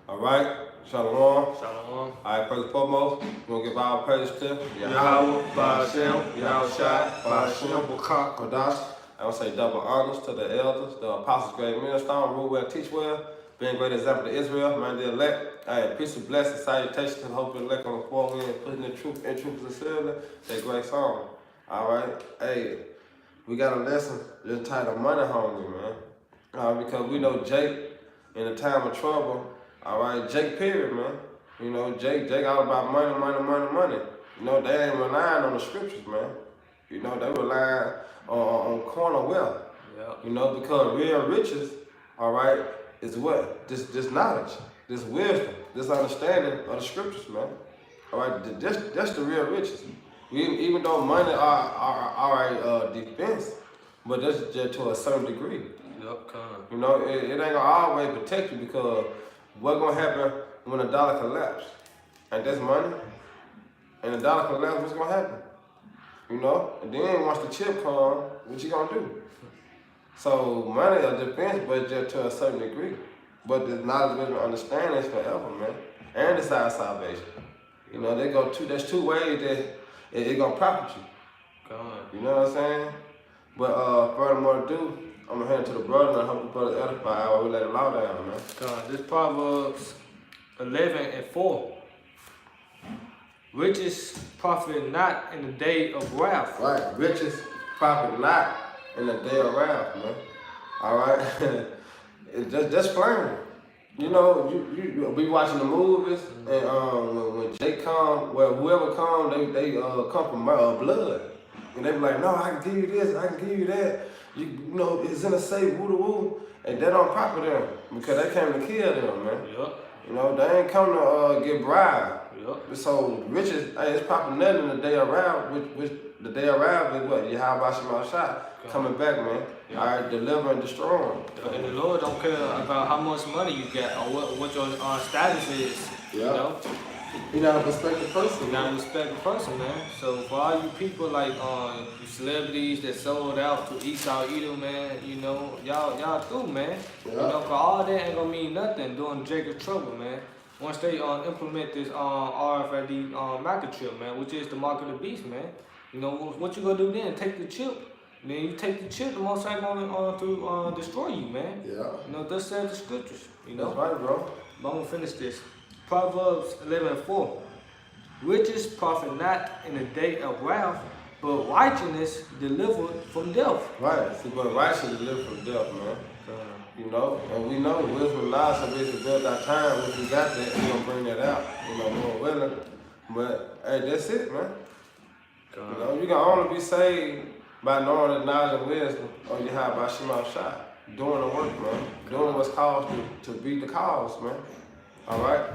All right, Shalom. Shalom. All right, first and foremost, we're going to give our praise to Yahweh, Ba'ashem, Yahushai, Ba'ashem, Bukak, Kodash. I want to say double honors to the elders, the apostles, great minister, rule well, teach well, being a great example to Israel, man, the elect. All right, peace and blessings, salutations to the hope of the elect on the forehead, putting the truth in truth sincerely. That great song. All right, hey, we got a lesson just titled Money Hungry, man. Because we know Jake in the time of trouble. All right, Jake period, man. You know, Jake all about money. You know, they ain't relying on the scriptures, man. You know, they relying on corner wealth. Yep. You know, because real riches, all right, is what? This knowledge, this wisdom, this understanding of the scriptures, man. All right, that's the real riches. Even though money are a defense, but that's just to a certain degree. Yep, come. You know, it ain't gonna always protect you because what's gonna happen when a dollar collapses? And that's money. And the dollar collapses, what's gonna happen? You know? And then once the chip come, what you gonna do? So money is a defense, but just to a certain degree. But the knowledge, wisdom, understanding is forever, man. And it's our salvation. You know, there's two ways that it gonna profit you. Come. You know what I'm saying? But furthermore to do, I'm gonna hand it to the brother and I hope the brother edify. I will let it loud down, man. This Proverbs 11:4. Riches profit not in the day of wrath. Right, riches profit not in the day of wrath, man. All right, it's just plain. You know, you be watching the movies, and when Jake come, well, whoever come, they come from blood, and they be like, no, I can give you this, I can give you that. You know, it's in a safe, woo, and that don't profit them because they came to kill them, man. Yep. You know, they ain't come to get bribed. Yep. So riches, it's profit nothing in the day of wrath, which the day of wrath is what? Yahweh Shemashah coming back, man. Yeah. All right, delivering, destroying. And the Lord don't care about how much money you get or what your status is. Yeah. You know? You're not a respected person. You're not a respected person, man. So for all you people like you celebrities that sold out to Esau Edom, man, you know, y'all through, man. Yeah. You know, cause all that ain't gonna mean nothing during Jacob's trouble, man. Once they implement this RFID microchip, man, which is the mark of the beast, man. You know what you gonna do then? Take the chip. Then you take the chip, the most ain't gonna destroy you, man. Yeah. You know, thus says the scriptures. You know. That's right, bro. But I'm gonna finish this. Proverbs 11:4. Riches profit not in the day of wrath, but righteousness delivered from death. Right. See, but righteousness deliver from death, man. You know, and we know wisdom lies so we can build our time. If we got that, we're gonna bring that out. You know, more willing. But hey, that's it, man. You know, you can only be saved by knowing the knowledge and wisdom of Yahweh Shemashah. Doing the work, man. Doing what's called to beat the cause, man. All right?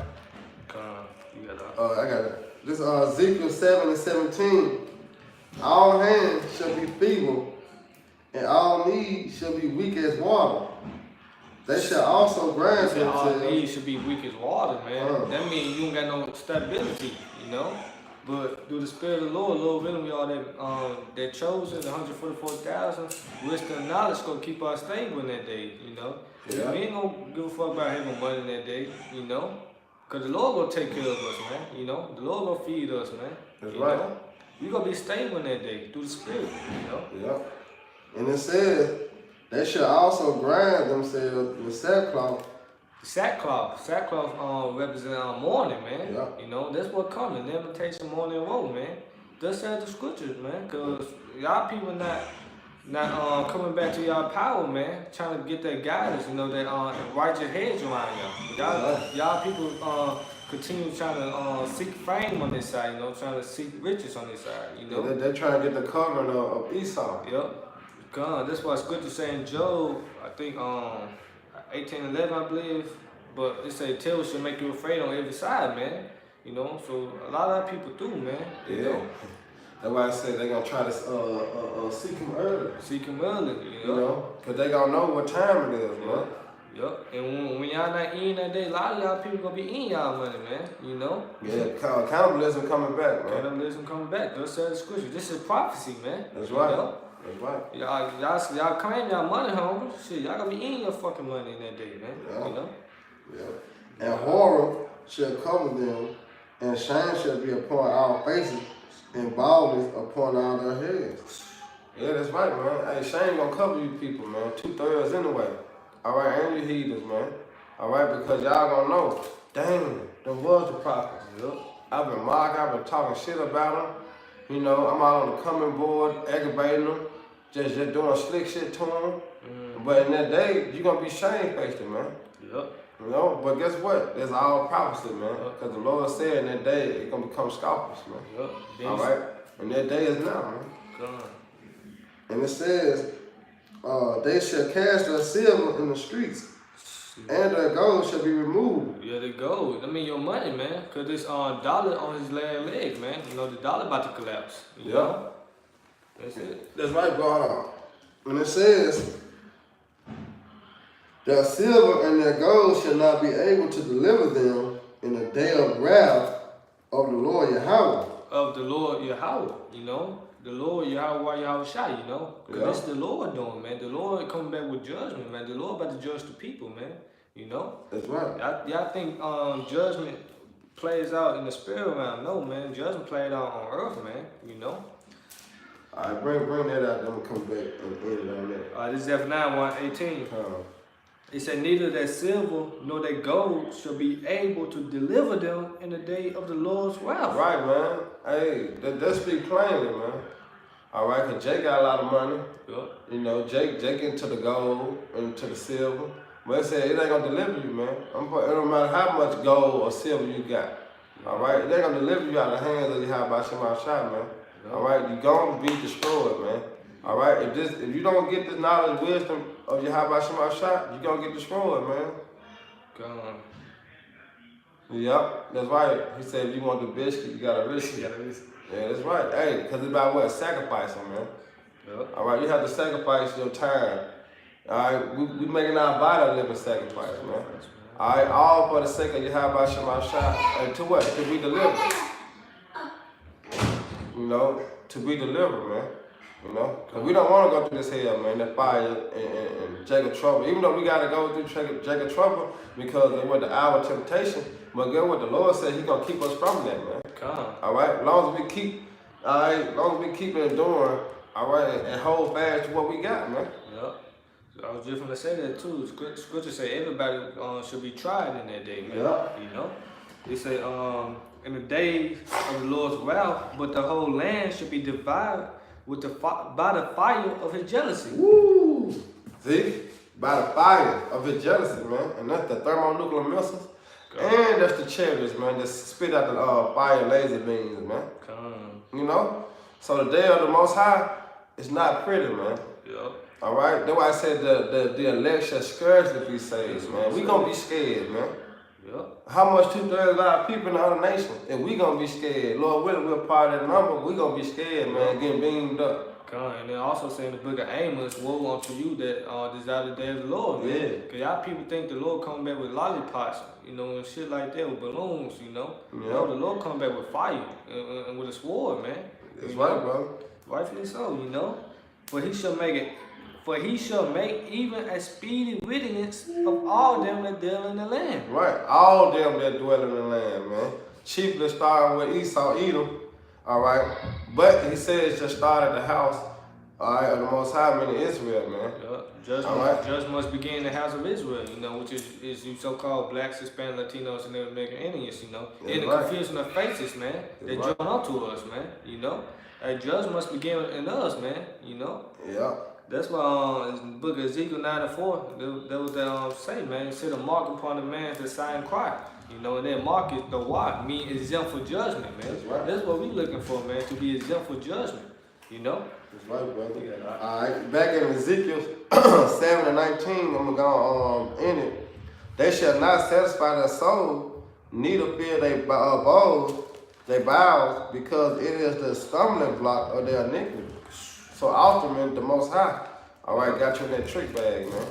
You got I got it. This Ezekiel 7:17. All hands shall be feeble, and all knees shall be weak as water. They shall also grind all themselves. knees should be weak as water, man. That means you ain't got no stability, you know? But through the Spirit of the Lord willing, we all that chosen, the 144,000, wisdom and knowledge gonna keep us stable in that day, you know? Yeah. We ain't gonna give a fuck about having money in that day, you know? Cause the Lord gonna take care of us, man, you know? The Lord gonna feed us, man. That's you right. Know? We gonna be stable in that day through the Spirit, you know? Yeah. And it says, they shall also grind themselves with sackcloth. Sackcloth represent mourning, man. Yeah. You know, that's what coming. Lamentation, mourning, and woe, man. Thus said the scriptures, man. Cause y'all people not coming back to y'all power, man. Trying to get that guidance, you know, that righteous hedge around y'all. Y'all people continue trying to seek fame on this side, you know, trying to seek riches on this side, you know. They're trying to get the covering of Esau. Yep. God, that's why scripture saying Job, I think 18:11, I believe, but it say terror should make you afraid on every side, man. You know, so a lot of people do, man. You know? That's why I said they're gonna try to seek him early. Seek him early, You know, cause they gonna know what time it is, man. Yep. And when y'all not eating that day, a lot of y'all people gonna be eating y'all money, man. You know. Yeah, cannibalism coming back, man. Cannibalism coming back. Thus said the scripture. This is prophecy, man. That's right. You know? That's right. Y'all claim y'all money hungry. Shit, y'all gonna be eating your fucking money in that day, man. Yeah. You know. Yeah. And horror shall cover them, and shame shall be upon our faces, and baldness upon all their heads. Yeah, that's right, man. Hey, shame gonna cover you people, man. 2/3 anyway. All right, and you heathens, man. All right, because y'all gonna know, dang, them was the prophets. Yep. I've been mocking, I've been talking shit about them. You know, I'm out on the coming board, aggravating them, just doing slick shit to them. But in that day, you gonna be shamefaced, man. Yep. You know, but guess what? That's all prophecy, man. Because the Lord said in that day, it's gonna become scoffers, man. Yep. All right? And that day is now, man. God. And it says, they shall cast their silver in the streets, and their gold shall be removed. Yeah, the gold. I mean, your money, man. Because this dollar on his last leg, man. You know, the dollar about to collapse. You know? That's it. That's right, brother. And it says, their silver and their gold shall not be able to deliver them in the day of wrath of the Lord Yahweh. Of the Lord Yahweh, you know? The Lord Yahweh Shai, you know? Because it's the Lord doing, man. The Lord coming back with judgment, man. The Lord about to judge the people, man. You know? That's right. Y'all think judgment plays out in the spirit realm? No, man. Judgment played out on earth, man. You know? All right, bring that out, then we'll come back and end it on that. This is Zephaniah 1:18. It said, neither their silver nor their gold shall be able to deliver them in the day of the Lord's wrath. Right, man. Hey, that speak plainly, man. All right, because Jake got a lot of money. Yep. You know, Jake into the gold, into the silver. But it said it ain't going to deliver you, man. It don't matter how much gold or silver you got. All right? It ain't going to deliver you out of the hands of Yahweh Shema Shai, man. Yep. All right? You're going to be destroyed, man. All right? If you don't get this knowledge, wisdom of Yahweh Shema Shai, you're going to get destroyed, man. God. Yep, that's right. He said if you want the biscuit, you got to risk it. Yeah, that's right. Hey, because it's about what? Sacrificing, man. Yep. All right, you have to sacrifice your time. All right, we making our body a living sacrifice, man. All right, all for the sake of Yahweh Shema Shai. And to what? To be delivered. You know, to be delivered, man. You know, because we don't want to go through this hell, man, that fire and Jacob trouble. Even though we got to go through Jacob trouble because it was the hour of temptation. But guess what? The Lord said He's going to keep us from that, man. God. All right? As long as we keep, all right, as long as we keep enduring, all right, and hold fast to what we got, man. Yep. I was just going to say that too. Scripture say everybody should be tried in that day, man. Yep. You know? It say in the day of the Lord's wrath, but the whole land should be divided with by the fire of His jealousy. Woo! See? By the fire of His jealousy, man. And that's the thermonuclear missiles. And that's the chariots, man, that spit out the fire laser beams, man. You know? So the day of the Most High is not pretty, man. Yep. All right? That's why I said the elect shall scarcely be saved, man. We gonna be scared, man. Yep. How much 2/3 of our people in the other nation? And we gonna be scared. Lord willing, we're part of that number. We gonna be scared, man, getting beamed up. And then also saying in the book of Amos, woe unto you that desire the day of the Lord, man. Yeah. Because y'all people think the Lord come back with lollipops, you know, and shit like that, with balloons, you know. Yeah. No, the Lord come back with fire and with a sword, man. That's You right, know? brother. Rightfully so, you know. For he shall make even a speedy riddance of all them that dwell in the land. Right. All them that dwell in the land, man. Chiefly starting with Esau, Edom. All right. But he says just start at the house, all right, of the Most High, meaning Israel, man. Yep. Judgment must begin in the house of Israel, you know, which is you so-called blacks, Hispanic, Latinos, and American Indians, you know. That's And the right. confusion of faces, man. They That's right. join up to us, man, you know. A judgment must begin in us, man, you know. Yeah. That's why in the book of Ezekiel 9:4, that was that say, man, it said a mark upon the man that sign cry. You know, and that mark is the why, mean exempt for judgment, man. That's right. That's what we looking for, man, to be exempt for judgment. You know? That's right, brother. Yeah. All right. Back in Ezekiel 7:19, I'm gonna end it. They shall not satisfy their soul, neither fear they bows, because it is the stumbling block of their iniquity. So ultimately, the Most High, all right, got you in that trick bag, man.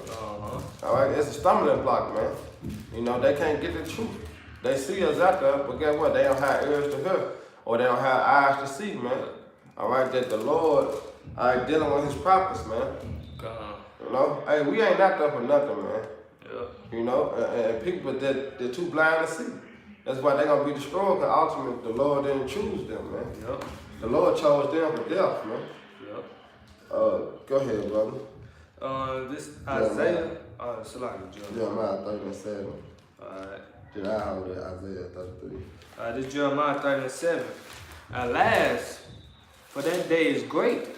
All right, it's a stumbling block, man. You know, they can't get the truth. They see us out there, but guess what? They don't have ears to hear, or they don't have eyes to see, man. All right, that the Lord, all right, dealing with His prophets, man. You know, hey, we ain't out there for nothing, man. Yeah. You know, and people that they're too blind to see. That's why they're gonna be destroyed, because ultimately the Lord didn't choose them, man. Yep. The Lord chose them for death, man. Yep. Go ahead, brother. This Isaiah. Salaki, Jeremiah 37. Alright. Then I hold it, Isaiah 33. This Jeremiah 37. Alas, for that day is great,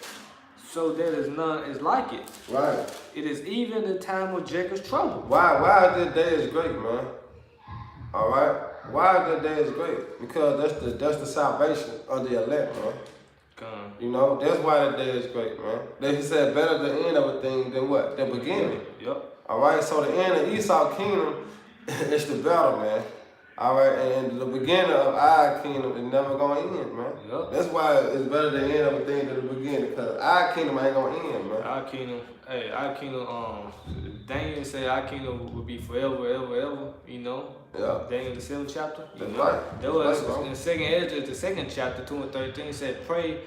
so there is none is like it. Right. It is even the time of Jacob's trouble. Why this day is great, man? All right. Why this day is great? Because that's the salvation of the elect, man. Come. You know, that's why the day is great, man. Then he said, better the end of a thing than what? The beginning. Yep. All right. So the end of Esau kingdom is the better, man. All right, and the beginning of our kingdom is never gonna end, man. Yep. That's why it's better the end of a thing than the beginning, because our kingdom ain't gonna end, man. Our kingdom, Daniel said our kingdom will be forever, ever, ever, you know. Yeah. Daniel the 7th chapter. That's you know? right. There was That's right, in the second Ezra, the 2nd chapter, 2 and 13, it said, pray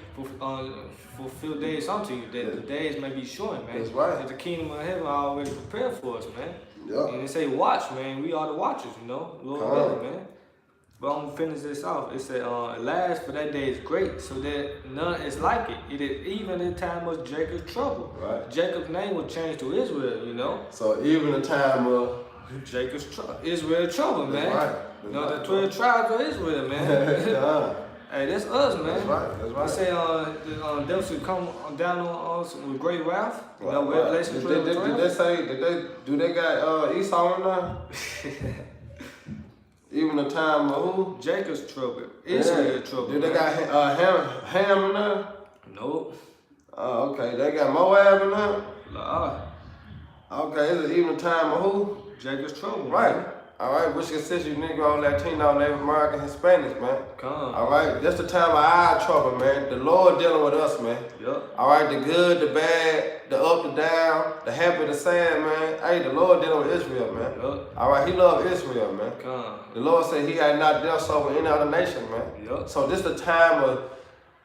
fulfill days unto you, that the days may be short, man. That's right. That the kingdom of heaven already prepared for us, man. Yeah. And it say watch, man. We are the watchers, you know. Lord willing, man. But I'm gonna finish this off. It said, alas, for that day is great, so that none is like it. It is even in time of Jacob's trouble. Right. Jacob's name was changed to Israel, you know. So even the time of Jacob's trouble. Israel trouble, man. That's right. You know, the 12 tribes of Israel, man. Hey, that's us, man. That's right. That's right. They say the devil should come down on us with great wrath. You know, Right. Revelation 12. Did they say do they got Esau in there? Even the time of who? Jacob's trouble. Israel trouble. Do they got Ham in there? Nope. Okay. They got Moab in there? La. Okay. Is it even the time of who? Jacob's trouble. Right. Man. All right. Which consists you Negro, Latino, Native American, Hispanics, man. Come. All right. That's the time of our trouble, man. The Lord dealing with us, man. Yup. All right. The good, the bad, the up, the down, the happy, the sad, man. Hey, the Lord dealing with Israel, man. Yup. All right. He loved Israel, man. Come. The Lord said he had not dealt so with any other nation, man. Yup. So this the time of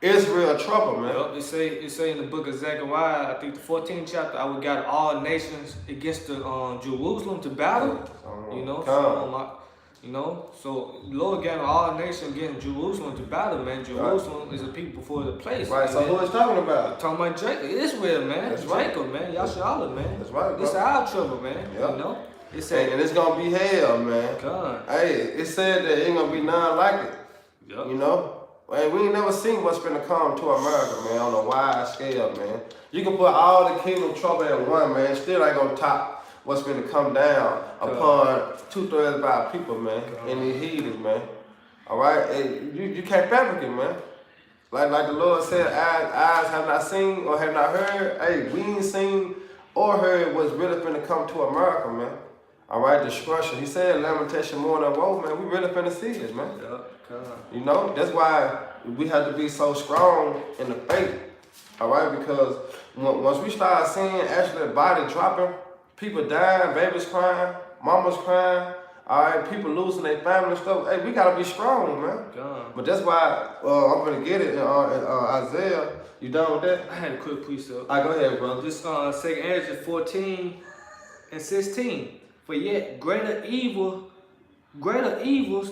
Israel trouble, man. Yup. It say in the book of Zechariah, I think the 14th chapter, I would gather all nations against the Jerusalem to battle. You know, so Lord gathered all nations against Jerusalem to battle, man. Jerusalem is a people for the place. Right, so who is talking about? Talking about Jacob, Israel, man. That's Jacob, right. man. Yashala, man. That's right, This is bro. our trouble, man. Yep. You know? It said, And it's gonna be hell, man. God. Hey, it said that ain't gonna be none like it. Yup. You know? Hey, we ain't never seen what's gonna come to America, man, on a wide scale, man. You can put all the kingdom trouble in one, man, still ain't gonna top what's gonna come down upon 2/3 of our people, man, and the heathens, man. All right? And you can't fabricate, man. Like the Lord said, eyes have not seen or have not heard. Hey, we ain't seen or heard what's really finna come to America, man. All right, destruction. He said, lamentation more than woe, man. We really finna see this, man. Yup. God. You know, that's why we have to be so strong in the faith. All right, because once we start seeing actually the body dropping, people dying, babies crying, mamas crying, all right, people losing their family and stuff. Hey, we gotta be strong, man. God. But that's why I'm gonna get it in Isaiah. You done with that? I had a quick precept. All right, go ahead, brother. This 2nd Ezra 14 and 16. For yet greater evils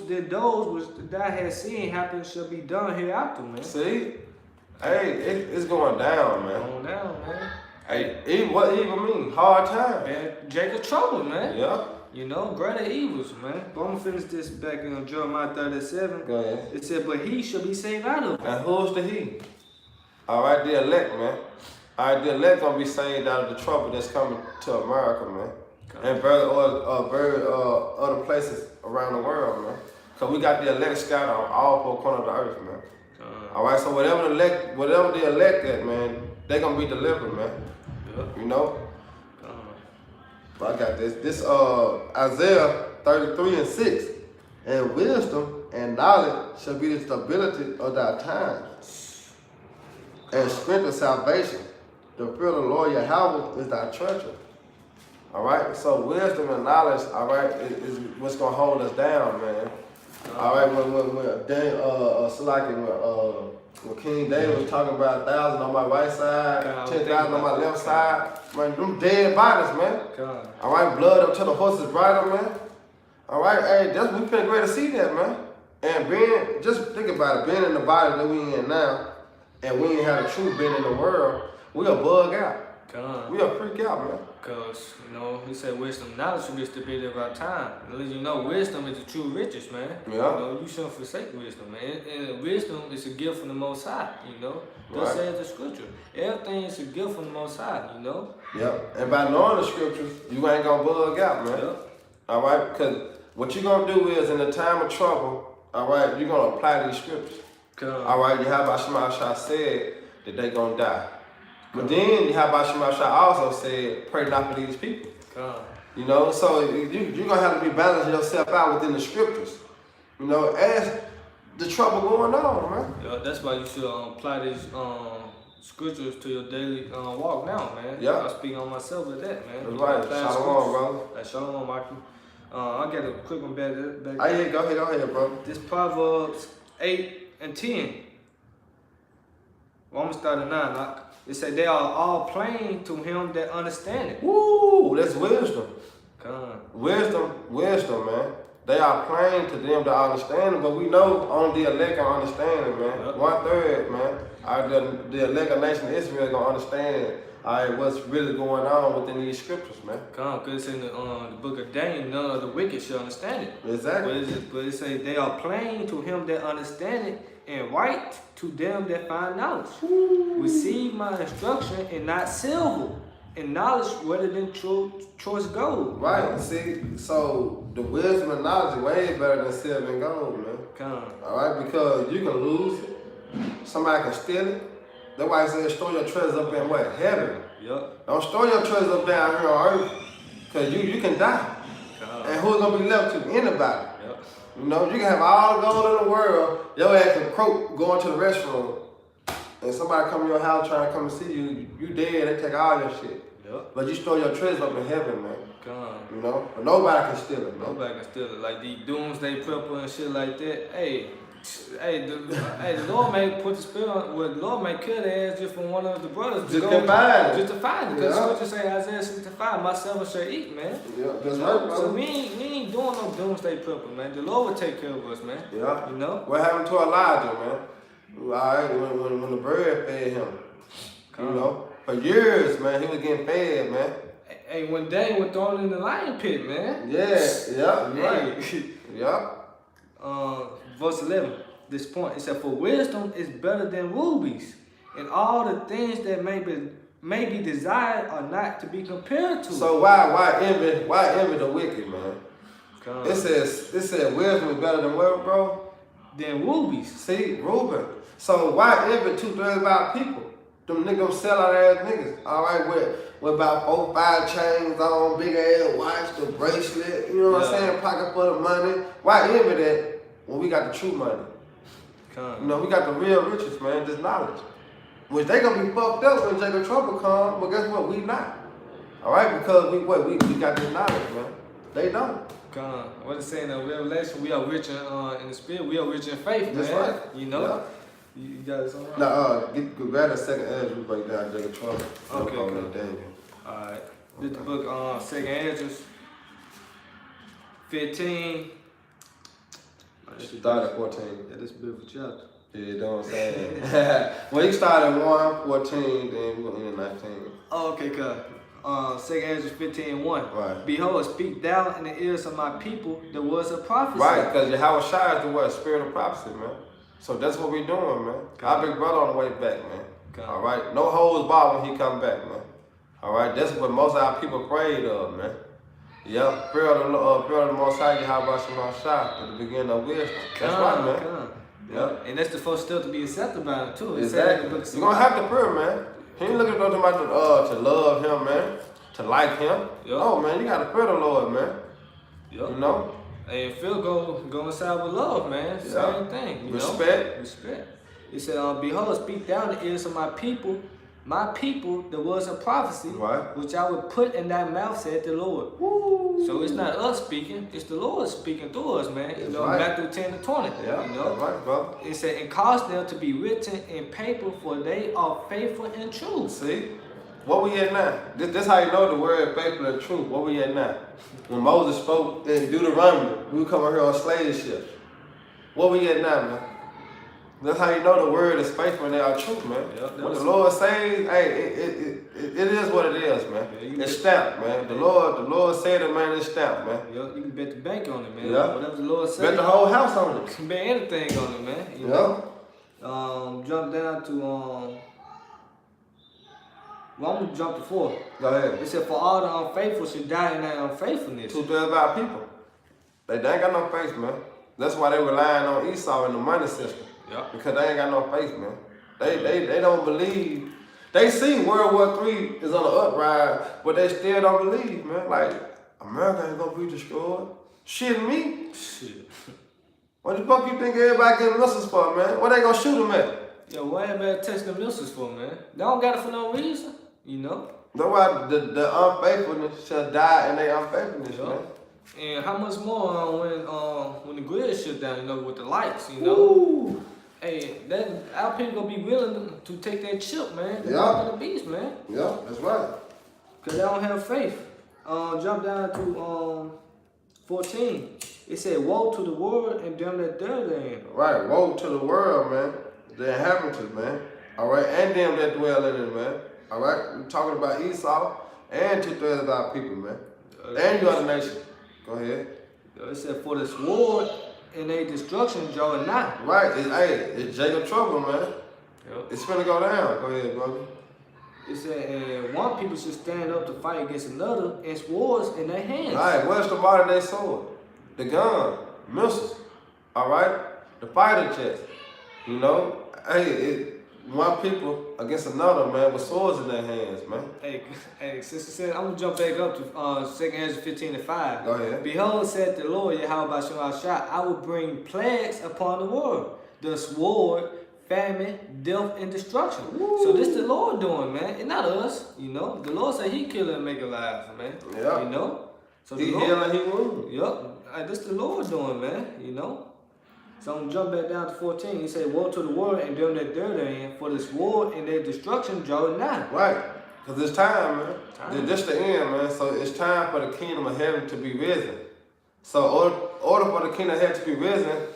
than those which thou hast seen happen shall be done hereafter, man. See? Hey, it's going down, man. On down, man. Hey, what evil mean? Hard time. Man, Jacob trouble, man. Yeah. You know, greater evils, man. But I'm gonna finish this back in Jeremiah 37. Go ahead. It said, but he shall be saved out of it. And who's the he? All right, the elect, man. All right, the elect gonna be saved out of the trouble that's coming to America, man. And other places around the world, man. Cause we got the elect scattered on all four corners of the earth, man. All right, so whatever the elect at, man, they gonna be delivered, man. You know. But I got this. This Isaiah 33 and 6. And wisdom and knowledge shall be the stability of thy times, and strength of salvation. The fear of the Lord Yahweh is thy treasure. All right, so wisdom and knowledge, all right, is what's gonna hold us down, man. All right, when King David was talking about 1,000 on my right side, 10,000 on my left side, man, them dead bodies, man. God. All right, blood up to the horse's bridle, man. All right, hey, that's we finna great to see that, man. And being, just think about it, being in the body that we in now, and we ain't had a true being in the world, we'll bug out. Come. We'll freak out, man. Because, you know, he said wisdom, knowledge should be stability of our time. At least you know wisdom is the true riches, man. Yeah. You know, you shouldn't forsake wisdom, man. And wisdom is a gift from the Most High, you know. Thus Right. says the scripture. Everything is a gift from the Most High, you know. Yep. And by knowing the scriptures, you ain't gonna bug out, man. Yep. All right, because what you gonna do is in the time of trouble, all right, you're gonna apply these scriptures. Come. All right, Yahweh Shema Shah said that they gonna die. But then Yahweh Shema Shah also said, pray not for these people. Come. You know, so you're gonna have to be balancing yourself out within the scriptures. You know, as the trouble going on, man. Yeah, that's why you should apply these scriptures to your daily walk now, man. Yeah. I speak on myself with that, man. That's You right. apply Shalom, scriptures. brother. Hey, shalom, Mikey. I got a quick one back Go there. ahead, bro. This Proverbs 8 and 10. Well, I'm gonna start at 9. It said they are all plain to him that understand it. Woo, that's wisdom. Come. Wisdom, man. They are plain to them that understand it, but we know only the elect can understand it, man. Yep. 1/3, man. The elect of nation of Israel gonna understand what's really going on within these scriptures, man. Come, because it's in the book of Daniel, none of the wicked shall understand it. Exactly. But it says they are plain to him that understand it, and right to them that find knowledge. Receive my instruction and not silver, and knowledge rather than choice gold. Right. See, so the wisdom and knowledge is way better than silver and gold, man. Come. All right, because you can lose it. Somebody can steal it. That's why I said store your treasures up in what? Heaven. Yup. Don't store your treasures up down here on earth. Because you can die. Come. And who's going to be left to? Anybody. Yup. You know, you can have all the gold in the world. Your ass can croak going to the restroom. And somebody come to your house trying to come and see you. You dead. They take all your shit. Yup. But you store your treasures up in heaven, man. Come. You know? But nobody can steal it, man. Nobody can steal it. Like these doomsday prepper and shit like that. The Lord may put the spell on. Well, the Lord may kill their ass just from one of the brothers. Just to find it. Just to find it. Because Yeah. scripture say Isaiah 65, my servant shall eat, man. Yeah, that's right, bro. So we ain't doing no doomsday prepper, man. The Lord will take care of us, man. Yeah. You know? What happened to Elijah, man? All right, when the bird fed him. You know? For years, man, he was getting fed, man. Hey, when Daniel was thrown in the lion pit, man. Yeah, right. Hey. Yeah. Verse 11, this point, it said, for wisdom is better than rubies, and all the things that may be desired are not to be compared to. So why envy the wicked, man? Come. It says wisdom is better than what, bro? Than rubies. See, Reuben. So why envy 2/3 about people? Them niggas sellout ass niggas. All right, with about 4, 5 chains on, big ass watch, the bracelet. You know what I'm Yeah. saying? Pocket full of money. Why envy that when we got the true money? You Come. know, we got the real riches, man, just knowledge. Which they gonna be fucked up when Jacob Trouble come, but guess what? We not. All right, because we got this knowledge, man. They don't. Come. What it's saying in Revelation, we are rich in the spirit, we are rich in faith, That's man. right. You know? Yeah. You got it somewhere? Now, grab that second edge, we break down Jacob Trouble. Okay, We'll call cool. it Daniel. Alright. This the book, 2nd Ezra 15. Start at 14. Yeah, this is a beautiful chapter. Yeah, you know what I'm saying? Well, you start at 1, 14, then we're gonna end at 19. Oh, okay, good. 2nd Ezra 15:1. Right. Behold, speak thou in the ears of my people the words of prophecy. Right, because Yahweh Shai is the what? Spirit of prophecy, man. So that's what we doing, man. Our big brother on the way back, man. Okay. All right, no holds barred when he come back, man. All right, that's what most of our people prayed of, man. Yep, fear of the Most High, Yahweh Shema Shai, at the beginning of wisdom. That's right, man. Yep. And that's the first step to be accepted by him, too. It said in the Exactly. book of You're gonna have to pray, man. He ain't looking at nothing about to love him, man. To like him. Yep. No, man, you gotta fear the Lord, man. Yep. You know? And Phil go inside with love, man. Yeah. Same thing. You Respect. know? Respect. He said, behold, speak down the ears of my people, the words of prophecy, Right. which I would put in thy mouth, said the Lord. Woo. So it's not us speaking, it's the Lord speaking through us, man. You That's know, right. Matthew 10-20. Yeah, You know? that's right, brother. It said, and cause them to be written in paper, for they are faithful and true. See? What we at now? This how you know the word faithful and true. What we at now? When Moses spoke in Deuteronomy, we come over here on slave ships. What we at now, man? That's how you know the word is faithful and they are true, man. Yep, What the Lord says, hey, it is what it is, man. Yeah, It's stamped, man. The Lord said it, man. It's stamped, man. Yo, you can bet the bank on it, man. Yeah. Whatever the Lord says. Bet the whole house on it. You can bet anything on it, man. You Yeah. know? Jump down to well, I'm gonna jump to 4. Go ahead. It said, for all the unfaithful should die in their unfaithfulness. 2/3 of our people. They ain't got no faith, man. That's why they relying on Esau and the money system. Yeah. Because they ain't got no faith, man. They don't believe. They see World War III is on the uprise, but they still don't believe, man. Like, America ain't gonna be destroyed. Shit me. Shit. What the fuck you think everybody getting missiles for, man? What they gonna shoot them at? Yo, why everybody testing the missiles for, man? They don't got it for no reason, you know? That's why the unfaithfulness shall die in their unfaithfulness, Yeah. man. And how much more when the grid shut down, you know, with the lights, you know? Ooh. Hey, that our people gonna be willing to take that chip, man. They Yeah. walk in the beast, man. Yeah, that's right. Cause they don't have faith. Jump down to 14. It said, woe to the world and them that dwell therein. Right, woe to the world, man. The inhabitants, man. All right, and them that dwell in it, man. All right, we're talking about Esau and 2/3 of our people, man. And your other nation. Go ahead. It said, for the sword and their destruction draw nigh. Right, it's Jacob trouble, man. Yep. It's finna go down. Go ahead, brother. It said, and one people should stand up to fight against another and swords in their hands. All right, where's the modern day sword? The gun, missiles. All right, the fighter jets. You know, hey, one people against another, man, with swords in their hands, man. Hey, sister said, I'm gonna jump back up to 2 Ezra 15:5. Go ahead. Behold, said the Lord, Yahweh Shah, I will bring plagues upon the world, the sword, famine, death, and destruction. Woo. So this the Lord doing, man, and not us. You know, the Lord said He kill and make alive, man. Yeah. You know, so the He Lord, heal and he wound. Yup, this the Lord doing, man. You know. So I'm gonna jump back down to 14. He said, woe to the world and them that dwell therein, for this war and their destruction draw nigh. Right, because it's time, man. Time. This the end, man. So it's time for the kingdom of heaven to be risen. So order for the kingdom of heaven to be risen,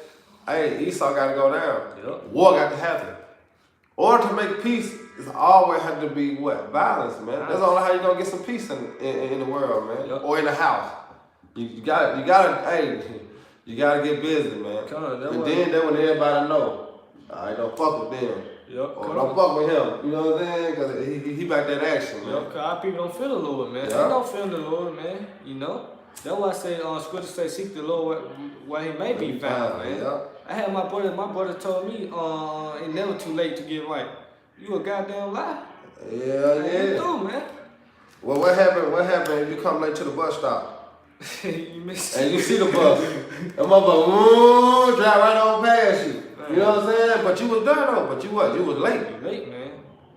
hey, Esau got to go down. Yep. War got to happen. Order to make peace is always have to be what? Violence, man. That's only how you gonna get some peace in the world, man. Yep. Or in the house. You gotta, hey, you gotta get busy, man. Come on, And then that when everybody know, I don't fuck with them. Yep. Or don't fuck with him. You know what I'm saying? Because he back that action, man. Yep, cause our people don't feel the Lord, man. Yeah. They don't feel the Lord, man. You know? That's why I say scripture say seek the Lord where he may be found, man. Yeah. I had my brother told me it's never too late to get right. You a goddamn lie. Yeah, How you yeah. doing, man? Well, what happened if you come late to the bus stop? You missed And you see the bus. That motherfucker, drive right on past you. You know what I'm saying? But you was there though. But you what? You was late. You late, man.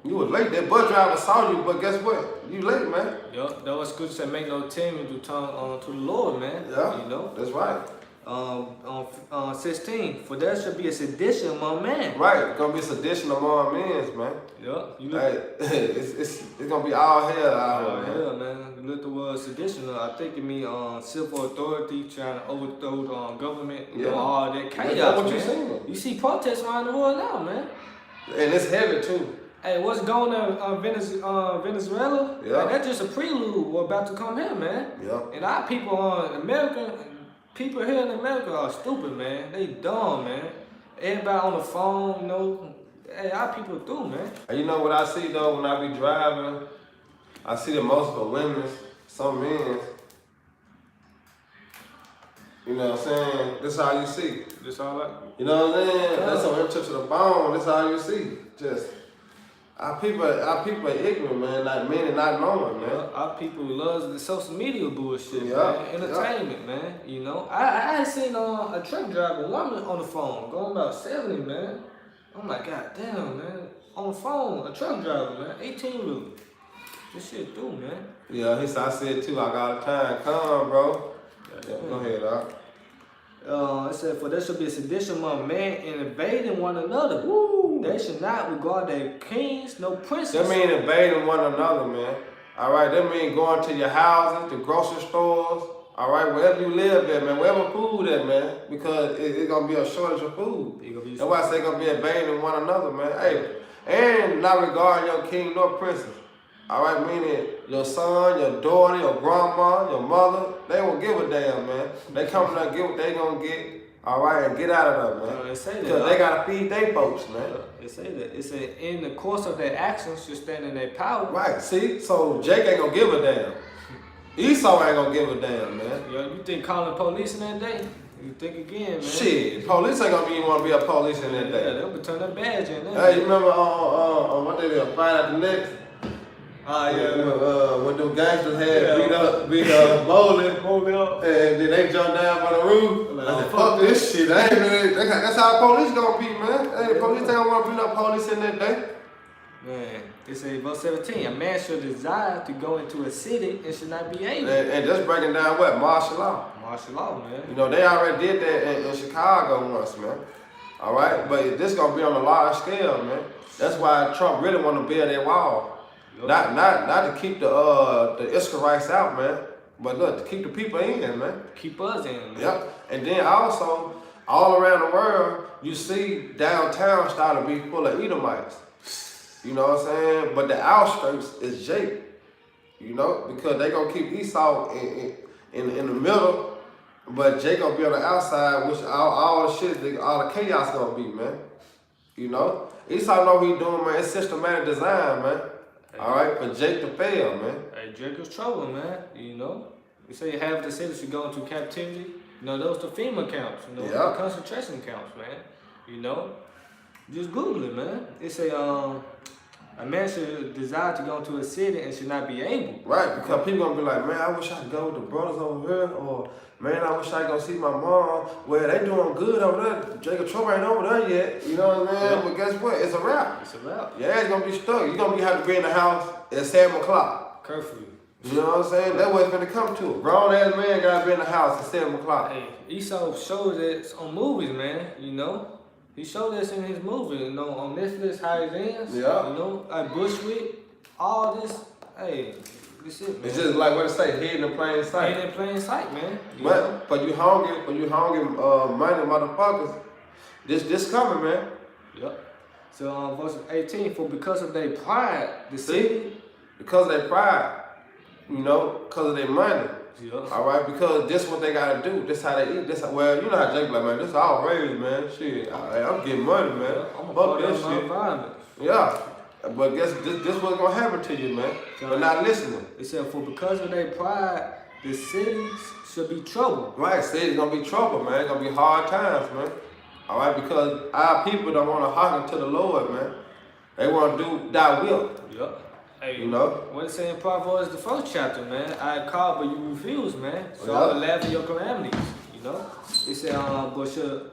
You was late. That bus driver saw you, but guess what? You late, man. Yup, that was scripture said make no attempt to turn to the Lord, man. Yeah. You know? That's right. On 16, for there should be a sedition among men. Right. It's gonna be sedition among men, man. Yup, you look. Hey, it's gonna be all hell out Oh, here, man. hell, man. You look the word sedition. I think it means civil authority trying to overthrow the government. You know, Yeah. all that chaos, That's what man. you saying. You see protests around the world now, man. And it's heavy too. Hey, what's going on Venezuela? Yeah. Like, that's just a prelude. We're about to come here, man. Yeah. And our people people here in America are stupid, man. They dumb, man. Everybody on the phone, you know. Hey, our people do, man. And you know what I see though when I be driving? I see that most of the women, some men, you know what I'm saying? That's how you see. That's all I. You know what I'm saying? That's on them tips of the bone. That's how you see. Just our people are ignorant, man. Like men not knowing, man. Our people love the social media bullshit, Yeah, man. Entertainment, man. You know, I seen a truck driver woman on the phone going about 70, man. I'm like, God damn, man. On the phone, a truck driver, man. 18 wheeler. This shit do, man. Yeah, I said too. I got time. Come, bro. Yeah, go ahead, dog. It said, for there should be a sedition among men and invading one another. Woo. They should not regard their kings, no princes. That mean invading one another, man. All right, that mean going to your houses, the grocery stores, all right, wherever you live at, man, wherever food at, man, because it's gonna be a shortage of food. That's why I say gonna be invading one another, man. Hey, and not regarding your king nor princess. All right, meaning your son, your daughter, your grandma, your mother, they won't give a damn, man. They coming to get what they gonna get. All right, and get out of there, man. They say that. Because they gotta feed their folks, man. They say that. It said in the course of their actions should stand in their power. Right, see? So Jake ain't gonna give a damn. Esau ain't gonna give a damn, man. Yo, you think calling the police in that day? You think again, man. Shit, police ain't gonna even wanna be a police in that Yeah, day. they'll be turning their badge in there. Hey, you remember what they did, Friday at the next? Yeah. When them gangsters had beat up bowling, and then they jumped down from the roof. I said, fuck this shit. I ain't really, that's how the police gonna be, man. Hey, the police ain't gonna wanna be no police in that day. Man, it says verse 17, a man should desire to go into a city and should not be able. And just breaking down what? Martial law. Martial law, man. You know, they already did that in Chicago once, man. All right? But this gonna be on a large scale, man. That's why Trump really wanna build that wall. Yep. Not to keep the Israelites out, man. But look, to keep the people in, man. Keep us in, man. Yep. And then also, all around the world, you see downtown starting to be full of Edomites. You know what I'm saying? But the outskirts is Jake. You know, because they gonna keep Esau in the middle, but Jake gonna be on the outside, which all the shit, all the chaos gonna be, man. You know? Esau know what he doing, man. It's systematic design, man. All right, for Jake to fail, man. Hey, Jake is trouble, man. You know, you say half the cities should go into captivity. You know, those the FEMA camps. You know, the concentration camps, man. You know, just Google it, man. It say a man should desire to go into a city and should not be able. Right, because people gonna be like, man, I wish I could go with the brothers over here, or man, I wish I could go see my mom. Well, they doing good over there. Jacob Trump ain't over there yet. You know what I mean? Yeah. But guess what? It's a wrap. It's a wrap. Yeah, it's gonna be stuck. You're gonna have to be in the house at 7 o'clock. Curfew. You know what I'm saying? That's what it's gonna come to. A grown ass man gotta be in the house at 7 o'clock. Hey, Esau showed it on movies, man. You know, he showed this in his movie. You know, on Netflix, How It Ends. Yeah. You know, like Bushwick, all this. Hey, this it, man. It's just like what it say, hidden in plain sight. Hidden in plain sight, man. But for you hungry money motherfuckers, this coming, man. Yep. So verse 18, for because of their pride, the city. Because of their pride, you know, because of their money. Yep. All right, because this what they gotta do. This how they eat. Well, you know how Jake like, man. This all raised, man. Shit, I'm getting money, man. Yeah, I'm fuck this shit. Environment. Yeah, but guess this what's gonna happen to you, man. But not listening. It said, for because of their pride, the cities should be trouble. Right, cities gonna be trouble, man. It's gonna be hard times, man. All right, because our people don't want to hearken to the Lord, man. They want to do thy will. Yep. Hey, you know? What it say in Proverbs, the 1st chapter, man. I called, but you refuse, man. So I will laugh at your calamities, you know? It said, but should,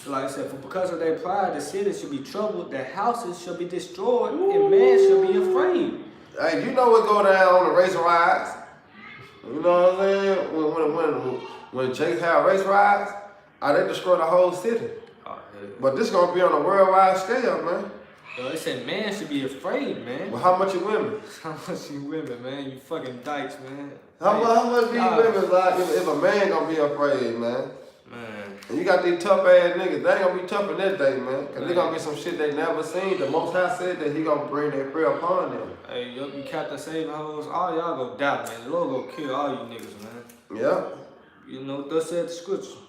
like I said, for because of their pride, the city should be troubled, their houses shall be destroyed, and man shall be afraid. Hey, you know what go down on the race riots? You know what I'm saying? When Jake had race riots, they destroy the whole city. Oh, yeah. But this gonna be on a worldwide scale, man. Yo, they said man should be afraid, man. Well, how much you women? How much you women, man? You fucking dykes, man. How much these women like if a man gonna be afraid, man? Man. And you got these tough ass niggas, they ain't gonna be tough in this day, man. Cause they gonna be some shit they never seen. The Most High said that he gonna bring that prayer upon them. Hey, yo, you Captain Saving Hoes, all y'all go die, man. The Lord gonna kill all you niggas, man. Yeah. You know, thus said the scripture.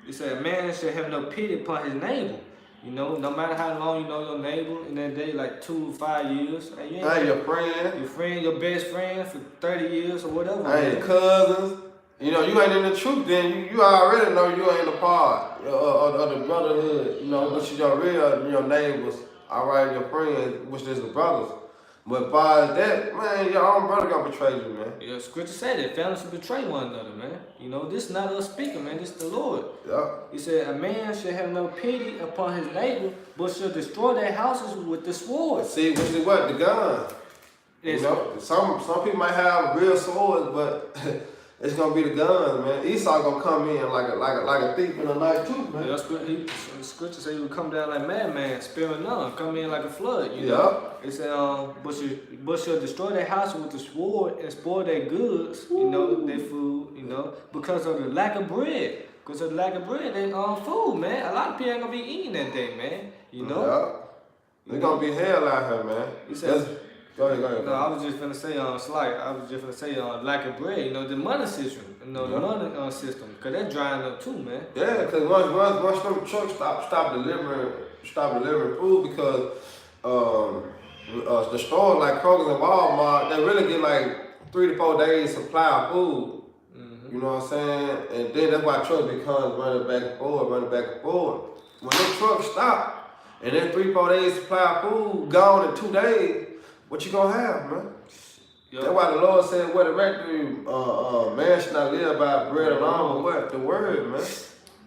It said, a man should have no pity upon his neighbor. You know, no matter how long you know your neighbor, in that day, like 2 to 5 years. Hey, you ain't your friend. Your friend, your best friend for 30 years or whatever. Hey, your cousins. You know, you ain't in the truth, then you already know you ain't a part of the brotherhood, you know, which is your real, your neighbors, all right, your friends, which is the brothers. But by that, man, your own brother gonna betray you, man. Yeah, scripture said that families should betray one another, man. You know, this is not us speaking, man, this is the Lord. Yeah. He said, a man should have no pity upon his neighbor, but should destroy their houses with the sword. See, which is what? The gun. You know, some people might have real swords, but it's gonna be the guns, man. Esau gonna come in like a thief in the night too, man. Yeah, the scripture say he would come down like madman, sparing none, come in like a flood. You know? It said, but shall destroy their house with the sword and spoil their goods, you know, their food, you know, because of the lack of bread. Because of the lack of bread, they food, man. A lot of people ain't gonna be eating that day, man. You know? Yeah. It's gonna be hell out here, man. He said, go ahead. No, I was just gonna say lack of bread. You know, the money system. You know, the money system, cause that's drying up too, man. Yeah, cause once them trucks stop delivering food, because the stores like Kroger's and Walmart, they really get like 3 to 4 days supply of food. You know what I'm saying? And then that's why trucks becomes running back and forth. When them trucks stop and then 3 to 4 days supply of food gone in 2 days, what you gonna have, man? Yep. That's why the Lord said, "What man should not live by bread alone, but what? The word, man.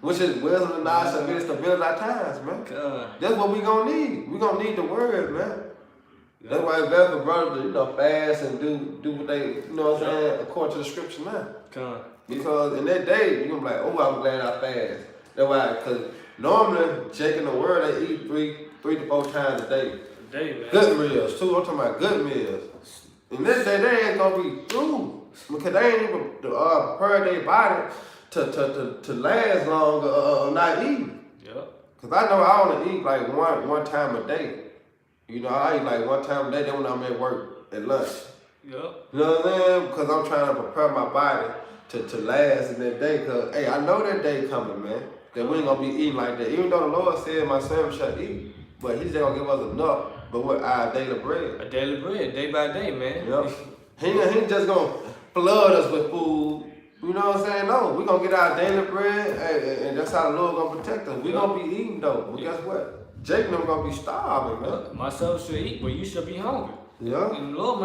Which is wisdom and knowledge and wisdom to build our times, man. God. That's what we gonna need. We gonna need the word, man. Yep. That's why it's better for brothers to fast and do what they, you know what I'm saying, according to the scripture now. God. Because in that day, you're gonna be like, oh, I'm glad I fast. That's why, because normally, checking the word, they eat three to 4 times a day. Man. Good meals, too. I'm talking about good meals. In this day, they ain't gonna be through. Because they ain't even prepare their body to last long not eating. Yep. Because I know I only eat like one time a day. You know, I eat like 1 time a day, then when I'm at work at lunch. Yep. You know what I'm saying? Because I'm trying to prepare my body to last in that day. Because, hey, I know that day coming, man. That we ain't going to be eating like that. Even though the Lord said my servant shall eat. But he's just going to give us enough. But what our daily bread. A daily bread, day by day, man. Yep. He ain't just going to flood us with food. You know what I'm saying? No, we're going to get our daily bread. And that's how the Lord going to protect us. We're going to be eating, though. But guess what? Jacob never going to be starving, man. My soul should eat, but you should be hungry. Yeah. And the Lord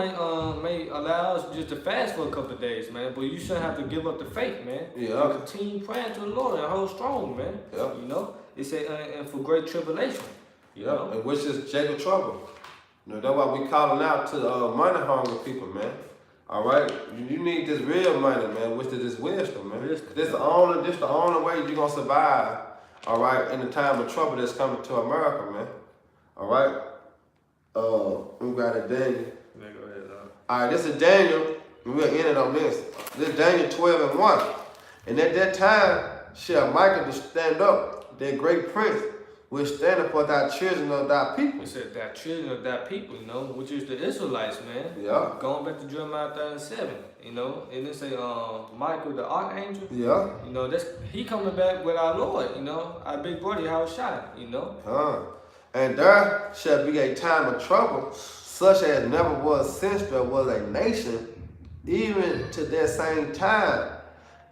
may allow us just to fast for a couple of days, man. But you shouldn't have to give up the faith, man. Yeah. And continue praying to the Lord and hold strong, man. Yeah. You know? It said, and for great tribulation. Yeah. And which is Jacob's trouble. You know, that's why we calling out to money hungry people, man. All right? You need this real money, man, which is this wisdom, man. This the only way you're gonna survive, all right, in the time of trouble that's coming to America, man. All right? We got it, Daniel. Yeah, go ahead, all right, this is Daniel, and we'll end it on this. This is Daniel 12:1. And at that time shall Michael to stand up, that great prince, which standeth for thy children of thy people. It said thy children of thy people, you know, which is the Israelites, man. Yeah. Going back to Jeremiah 37, you know, and it say Michael the archangel. Yeah. You know, he coming back with our Lord, you know, our big brother, Yahushua, you know. And there shall be a time of trouble, such as never was since there was a nation, even to that same time.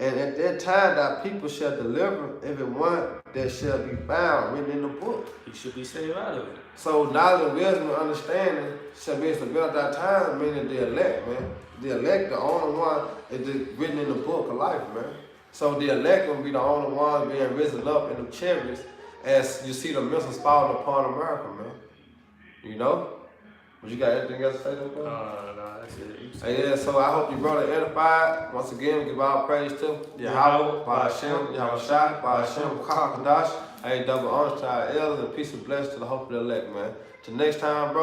And at that time thy people shall deliver every one that shall be found written in the book. He should be saved out of it. So knowledge, wisdom, and understanding shall be able to build that time, meaning the elect, man. The elect, the only one is written in the book of life, man. So the elect will be the only ones being risen up in the chariots as you see the missiles falling upon America, man. You know? But you got anything else to say to no, that's it. Yeah, so I hope you brother edified. Once again, we give all praise to Yahweh, Ba'ashem, Yahushua, Ba'ashem, Kakadash. Hey, double honor to our elders and peace and blessings to the hope of the elect, man. Till next time, bro.